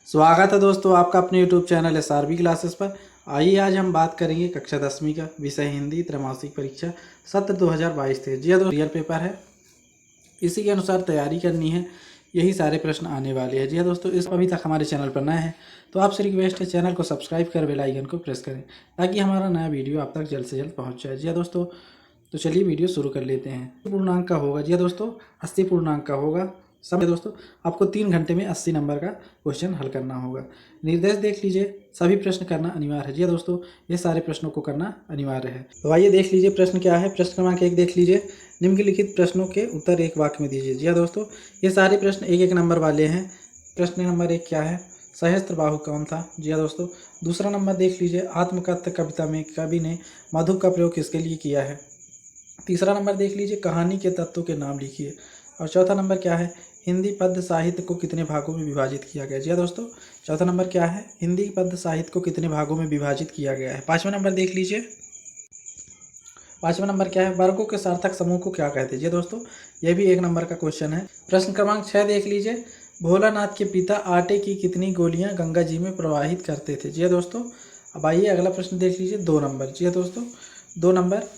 स्वागत है दोस्तों आपका अपने YouTube चैनल SRB क्लासेस पर। आइए आज हम बात करेंगे कक्षा 10वीं का विषय हिंदी त्रैमासिक परीक्षा सत्र 2022-23। जी हाँ दोस्तों, रियल पेपर है, इसी के अनुसार तैयारी करनी है। यही सारे प्रश्न आने वाले हैं। जी हाँ दोस्तों, इस अभी तक हमारे चैनल पर नए हैं तो आपसे रिक्वेस्ट है चैनल को सब्सक्राइब कर बेल आइकन को प्रेस करें ताकि हमारा नया वीडियो आप तक जल्द से जल्द पहुँच जाए। जी हाँ दोस्तों, तो चलिए वीडियो शुरू कर लेते हैं। पूर्णांक का होगा, जी हाँ दोस्तों 80 पूर्णांक का होगा। सब दोस्तों आपको 3 घंटे में 80 नंबर का क्वेश्चन हल करना होगा। निर्देश देख लीजिए, सभी प्रश्न करना अनिवार्य है। जी हाँ दोस्तों, ये सारे प्रश्नों को करना अनिवार्य है। तो आइए देख लीजिए प्रश्न क्या है। प्रश्न क्रमांक 1 देख लीजिए, निम्नलिखित प्रश्नों के उत्तर एक वाक्य में दीजिए। जी हाँ दोस्तों, ये सारे प्रश्न एक एक नंबर वाले हैं। प्रश्न नंबर 1 क्या है, सहस्त्रबाहु कौन था? जी हाँ दोस्तों। दूसरा नंबर देख लीजिए, आत्मकथ्य कविता में कवि ने मधु का प्रयोग किसके लिए किया है? तीसरा नंबर देख लीजिए, कहानी के तत्वों के नाम लिखिए। और चौथा नंबर क्या है, हिंदी पद्य साहित्य को कितने भागों में विभाजित किया गया? जी हाँ दोस्तों, चौथा नंबर क्या है, हिंदी पद्य साहित्य को कितने भागों में विभाजित किया गया है? पाँचवा नंबर देख लीजिए, पाँचवा नंबर क्या है, वर्गों के सार्थक समूह को क्या कहते हैं? जी दोस्तों, यह भी एक नंबर का क्वेश्चन है। प्रश्न क्रमांक 6 देख लीजिए, भोलानाथ के पिता आटे की कितनी गोलियां गंगा जी में प्रवाहित करते थे? जी दोस्तों। अब आइए अगला प्रश्न देख लीजिए, 2 नंबर। जी दोस्तों, 2 नंबर,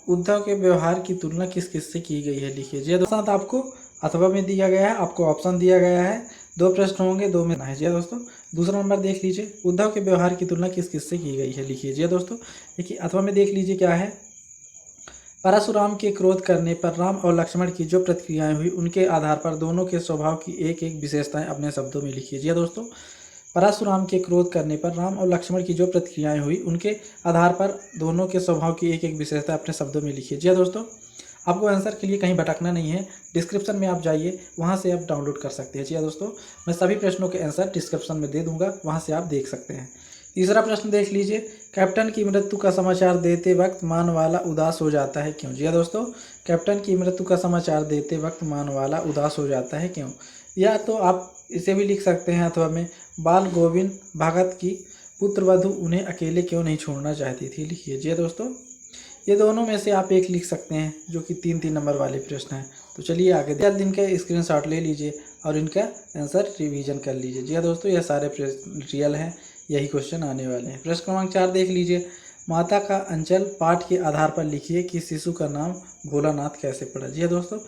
उद्धव के व्यवहार की तुलना किस किस से की गई है? लिखिए। जी दोस्तों, आपको अथवा में दिया गया है, आपको ऑप्शन दिया गया है। 2 प्रश्न होंगे, 2 में है। जी दोस्तों, दूसरा नंबर देख लीजिए, उद्धव के व्यवहार की तुलना किस किस से की गई है? लिखिए। जी दोस्तों, देखिए अथवा में देख लीजिए क्या है, परशुराम के क्रोध करने पर राम और लक्ष्मण की जो प्रतिक्रियाएं हुई उनके आधार पर दोनों के स्वभाव की एक एक विशेषताएं अपने शब्दों में लिखिए। जी दोस्तों, परशुराम के क्रोध करने पर राम और लक्ष्मण की जो प्रतिक्रियाएं हुई उनके आधार पर दोनों के स्वभाव की एक एक विशेषता अपने शब्दों में लिखिए। जी दोस्तों, आपको आंसर के लिए कहीं भटकना नहीं है, डिस्क्रिप्शन में आप जाइए, वहां से आप डाउनलोड कर सकते हैं। जी दोस्तों, मैं सभी प्रश्नों के आंसर डिस्क्रिप्शन में दे दूंगा, वहां से आप देख सकते हैं। तीसरा प्रश्न देख लीजिए, कैप्टन की मृत्यु का समाचार देते वक्त मानवाला उदास हो जाता है, क्यों? जी दोस्तों, कैप्टन की मृत्यु का समाचार देते वक्त मानवाला उदास हो जाता है, क्यों? या तो आप इसे भी लिख सकते हैं अथवा में, बाल गोविंद भगत की पुत्रवधु उन्हें अकेले क्यों नहीं छोड़ना चाहती थी? लिखिए। जी दोस्तों, ये दोनों में से आप एक लिख सकते हैं, जो कि 3-3 नंबर वाले प्रश्न हैं। तो चलिए आगे, 10 दिन का स्क्रीनशॉट ले लीजिए और इनका आंसर रिवीजन कर लीजिए। जी हाँ दोस्तों, यह सारे प्रश्न रियल हैं, यही क्वेश्चन आने वाले हैं। प्रश्न क्रमांक 4 देख लीजिए, माता का अंचल पाठ के आधार पर लिखिए कि शिशु का नाम भोलानाथ कैसे पड़ा? जी हाँ दोस्तों,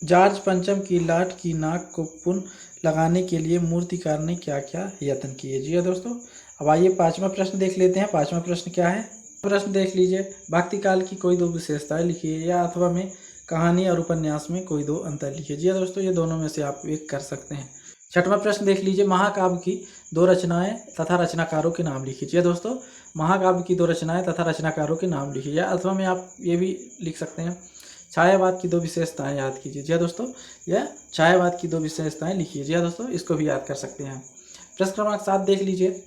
जॉर्ज पंचम की लाट की नाक को पुनः लगाने के लिए मूर्तिकार ने क्या क्या यत्न किए? जी हाँ दोस्तों। अब आइए 5वां प्रश्न देख लेते हैं। 5वां प्रश्न क्या है, प्रश्न देख लीजिए, भक्ति काल की कोई 2 विशेषताएं लिखिए, या अथवा में कहानी और उपन्यास में कोई 2 अंतर लिखिए। जी हाँ दोस्तों, ये दोनों में से आप एक कर सकते हैं। 6वां प्रश्न देख लीजिए, महाकाव्य की 2 रचनाएं तथा रचनाकारों के नाम लिखिए। जी हाँ दोस्तों, महाकाव्य की 2 रचनाएं तथा रचनाकारों के नाम लिखिए, या अथवा में आप ये भी लिख सकते हैं, छायावाद की 2 विशेषताएं याद कीजिए। जी हाँ दोस्तों, या छायावाद की 2 विशेषताएं लिखिए। जी हाँ दोस्तों, इसको भी याद कर सकते हैं। प्रश्न क्रमांक 7 देख लीजिए,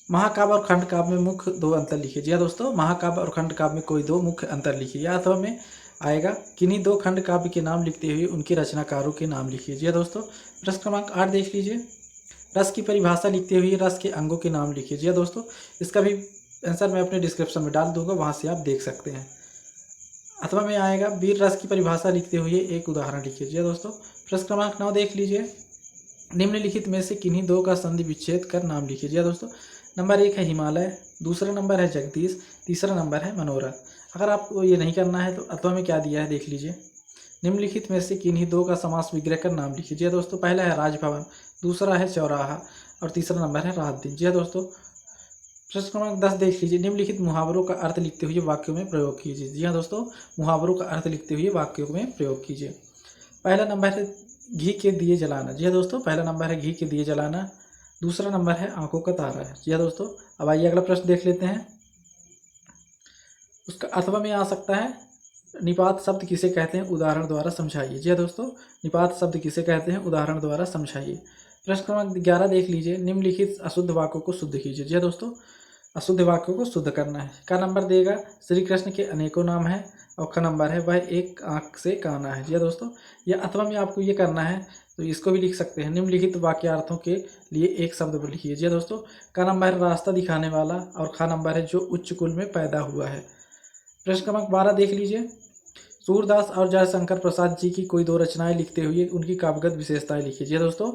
महाकाव्य और खंड काव्य में मुख्य 2 अंतर लिखिए। जी हाँ दोस्तों, महाकाव्य और खंड काव्य में कोई 2 मुख्य अंतर लिखिए, या अथवा में आएगा, किन्हीं 2 खंड काव्य के नाम लिखते हुए उनके रचनाकारों के नाम लिखिए। जी हाँ दोस्तों। प्रश्न क्रमांक 8 देख लीजिए, रस की परिभाषा लिखते हुए रस के अंगों के नाम लिखिए। जी हाँ दोस्तों, इसका भी आंसर मैं अपने डिस्क्रिप्शन में डाल दूंगा, वहां से आप देख सकते हैं। अथवा में आएगा, वीर रस की परिभाषा लिखते हुए एक उदाहरण लिखिए। जी हाँ दोस्तों। प्रश्न क्रमांक 9 देख लीजिए, निम्नलिखित में से किन्हीं 2 का संधि विच्छेद कर नाम लिखिए। जी हाँ दोस्तों, नंबर 1 है हिमालय, दूसरा नंबर है जगदीश, तीसरा नंबर है मनोरथ। अगर आपको ये नहीं करना है तो अथवा में क्या दिया है देख लीजिए, निम्नलिखित में से किन्हीं 2 का समास विग्रह कर नाम लिखिए। जी हाँ दोस्तों, पहला है राजभवन, दूसरा है चौराहा और तीसरा नंबर है रात दिन। जी हाँ दोस्तों। प्रश्न क्रमांक 10 देख लीजिए, निम्नलिखित मुहावरों का अर्थ लिखते हुए वाक्यों में प्रयोग कीजिए। जी हाँ दोस्तों, मुहावरों का अर्थ लिखते हुए वाक्यों में प्रयोग कीजिए। पहला नंबर है घी के दिए जलाना। जी हाँ दोस्तों, पहला नंबर है घी के दिए जलाना, दूसरा नंबर है आंखों का तारा है। जी हाँ दोस्तों। अब आइए अगला प्रश्न देख लेते हैं, उसका अथवा में आ सकता है, निपात शब्द किसे कहते हैं, उदाहरण द्वारा समझाइए। जी हाँ दोस्तों, निपात शब्द किसे कहते हैं, उदाहरण द्वारा समझाइए। प्रश्न क्रमांक 11 देख लीजिए, निम्नलिखित अशुद्ध वाक्यों को शुद्ध कीजिए। जी हाँ दोस्तों, अशुद्ध वाक्यों को शुद्ध करना है। का नंबर देगा, श्री कृष्ण के अनेकों नाम है, और का नंबर है वह एक आंख से काना है। जी हाँ दोस्तों, या अथवा में आपको ये करना है तो इसको भी लिख सकते हैं, निम्नलिखित वाक्यार्थों के लिए एक शब्द लिखिए। जी हाँ दोस्तों, का नंबर है रास्ता दिखाने वाला, और खा नंबर है जो उच्च कुल में पैदा हुआ है। प्रश्न क्रमांक 12 देख लीजिए, सूरदास और जयशंकर प्रसाद जी की कोई दो रचनाएं लिखते हुए उनकी काव्यगत विशेषताएं लिखिए। जी दोस्तों,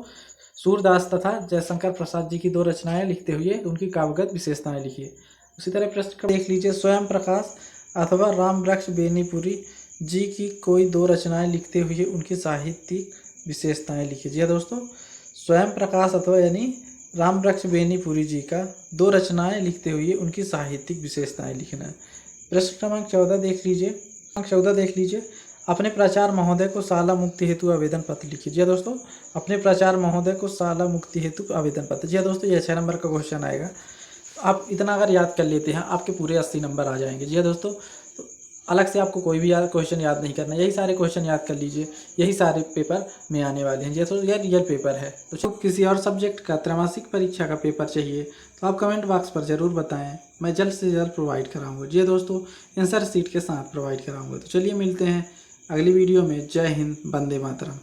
सूरदास तथा जयशंकर प्रसाद जी की दो रचनाएं लिखते हुए उनकी काव्यगत विशेषताएं लिखिए। उसी तरह प्रश्न का देख लीजिए, स्वयं प्रकाश अथवा राम वृक्ष बेनीपुरी जी की कोई दो रचनाएं लिखते हुए उनकी साहित्यिक विशेषताएं लिखिए। जी दोस्तों, स्वयं प्रकाश अथवा यानी राम वृक्ष बेनीपुरी जी का दो रचनाएं लिखते हुए उनकी साहित्यिक विशेषताएं लिखना है। प्रश्न क्रमांक 14 देख लीजिए, अपने प्राचार्य महोदय को शाला मुक्ति हेतु आवेदन पत्र लिखिए। जी दोस्तों, अपने प्राचार्य महोदय को शाला मुक्ति हेतु आवेदन पत्र। जी दोस्तों, ये 6 नंबर का क्वेश्चन आएगा। आप इतना अगर याद कर लेते हैं आपके पूरे 80 नंबर आ जाएंगे। जी दोस्तों, तो अलग से आपको कोई भी क्वेश्चन याद नहीं करना, यही सारे क्वेश्चन याद कर लीजिए, यही सारे पेपर में आने वाले हैं। जैसे यह रियल पेपर है। तो किसी और सब्जेक्ट का त्रैमासिक परीक्षा का पेपर चाहिए तो आप कमेंट बॉक्स पर ज़रूर बताएं, मैं जल्द से जल्द प्रोवाइड कराऊंगा। जी दोस्तों, आंसर शीट के साथ प्रोवाइड कराऊंगा। तो चलिए मिलते हैं अगली वीडियो में। जय हिंद, वंदे मातरम।